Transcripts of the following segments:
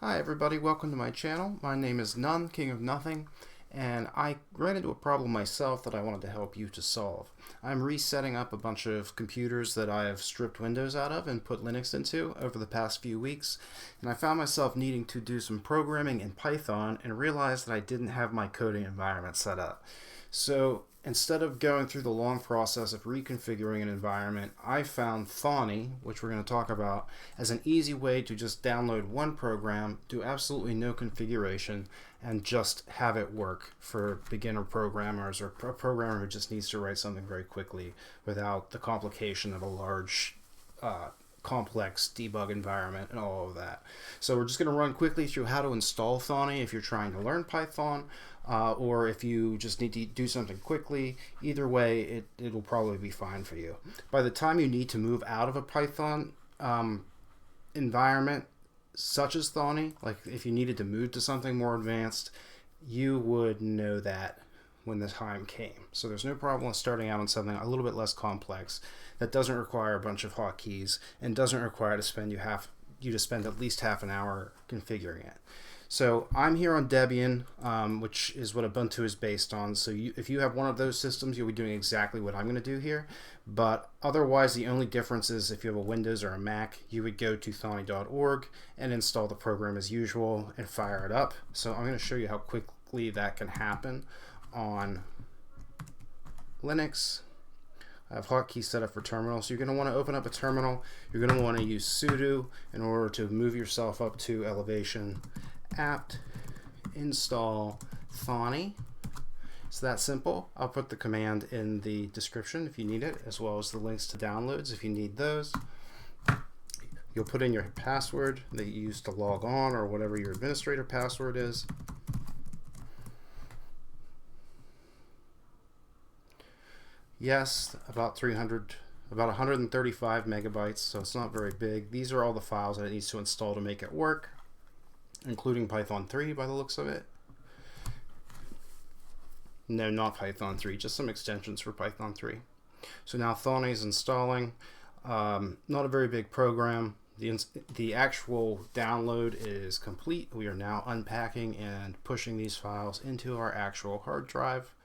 Hi everybody, welcome to my channel. My name is None, King of Nothing, and I ran into a problem myself that I wanted to help you to solve. I'm resetting up a bunch of computers that I have stripped Windows out of and put Linux into over the past few weeks, and I found myself needing to do some programming in Python and realized that I didn't have my coding environment set up. So instead of going through the long process of reconfiguring an environment, I found Thonny, which we're going to talk about, as an easy way to just download one program, do absolutely no configuration, and just have it work for beginner programmers or a programmer who just needs to write something very quickly without the complication of a large complex debug environment and all of that. So we're just going to run quickly through how to install Thonny if you're trying to learn Python, or if you just need to do something quickly. Either way, it'll probably be fine for you. By the time you need to move out of a Python environment such as Thonny, like if you needed to move to something more advanced, you would know that when the time came. So there's no problem with starting out on something a little bit less complex that doesn't require a bunch of hotkeys and doesn't require to spend you to spend at least half an hour configuring it. So I'm here on Debian, which is what Ubuntu is based on. So if you have one of those systems, you'll be doing exactly what I'm going to do here. But otherwise, the only difference is if you have a Windows or a Mac, you would go to thonny.org and install the program as usual and fire it up. So I'm going to show you how quickly that can happen on Linux. I have hotkeys set up for terminal, so you're going to want to open up a terminal. You're going to want to use sudo in order to move yourself up to elevation. Apt install Thonny. It's that simple. I'll put the command in the description if you need it, as well as the links to downloads if you need those. You'll put in your password that you use to log on, or whatever your administrator password is. Yes, about 135 megabytes, so it's not very big. These are all the files that it needs to install to make it work, including Python 3 by the looks of it. No, not Python 3, just some extensions for Python 3. So now Thonny is installing. Not a very big program. The actual download is complete. We are now unpacking and pushing these files into our actual hard drive.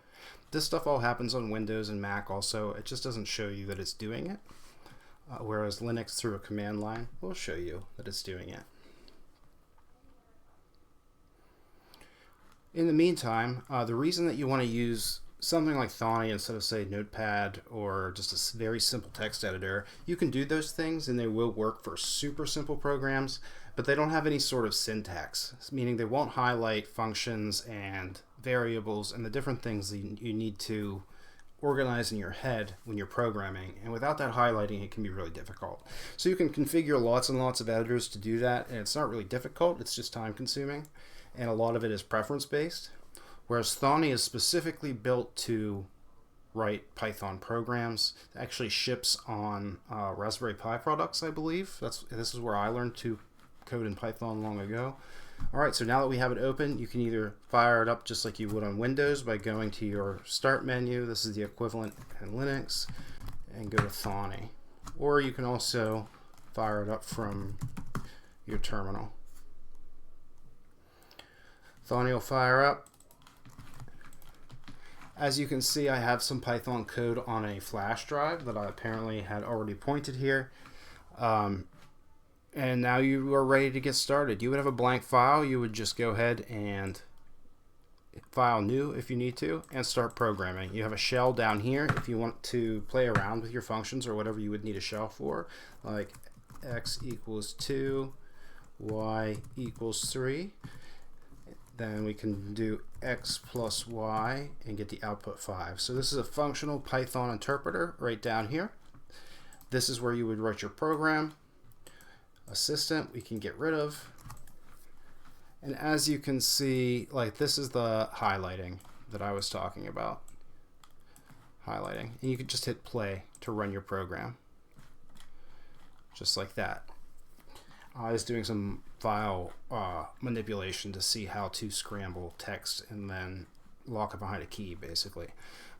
This stuff all happens on Windows and Mac also. It just doesn't show you that it's doing it. Whereas Linux through a command line will show you that it's doing it. In the meantime, the reason that you want to use something like Thonny instead of, say, Notepad or just a very simple text editor, you can do those things and they will work for super simple programs, but they don't have any sort of syntax, meaning they won't highlight functions and variables and the different things that you need to organize in your head when you're programming, and without that highlighting it can be really difficult. So you can configure lots and lots of editors to do that, and it's not really difficult, it's just time consuming, and a lot of it is preference based, whereas Thonny is specifically built to write Python programs. It actually ships on Raspberry Pi products, I believe. This is where I learned to code in Python long ago. Alright, so now that we have it open, you can either fire it up just like you would on Windows by going to your Start menu. This is the equivalent in Linux, and go to Thonny. Or you can also fire it up from your terminal. Thonny will fire up. As you can see, I have some Python code on a flash drive that I apparently had already pointed here. And now you are ready to get started. You would have a blank file. You would just go ahead and file new if you need to and start programming. You have a shell down here if you want to play around with your functions or whatever you would need a shell for, like x equals 2, y equals 3. Then we can do x plus y and get the output 5. So this is a functional Python interpreter right down here. This is where you would write your program. Assistant we can get rid of, and as you can see, like, this is the highlighting that I was talking about. Highlighting, and you can just hit play to run your program just like that. I was doing some file manipulation to see how to scramble text and then lock it behind a key, basically.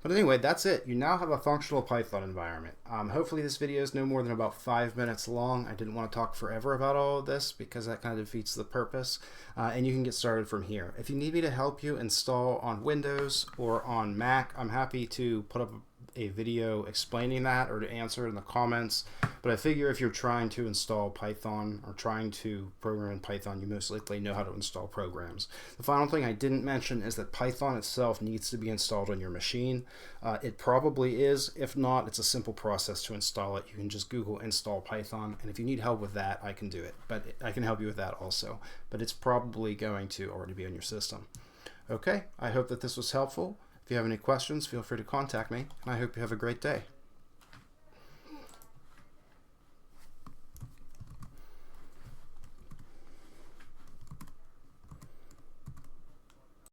But anyway, that's it. You now have a functional Python environment. Hopefully this video is no more than about 5 minutes long. I didn't want to talk forever about all of this because that kind of defeats the purpose. And you can get started from here. If you need me to help you install on Windows or on Mac, I'm happy to put up a video explaining that or to answer in the comments. But I figure if you're trying to install Python or trying to program in Python, you most likely know how to install programs. The final thing I didn't mention is that Python itself needs to be installed on your machine. It probably is. If not, it's a simple process to install it. You can just Google install Python, and if you need help with that, I can do it. But I can help you with that also. But it's probably going to already be on your system. Okay, I hope that this was helpful. If you have any questions, feel free to contact me, and I hope you have a great day.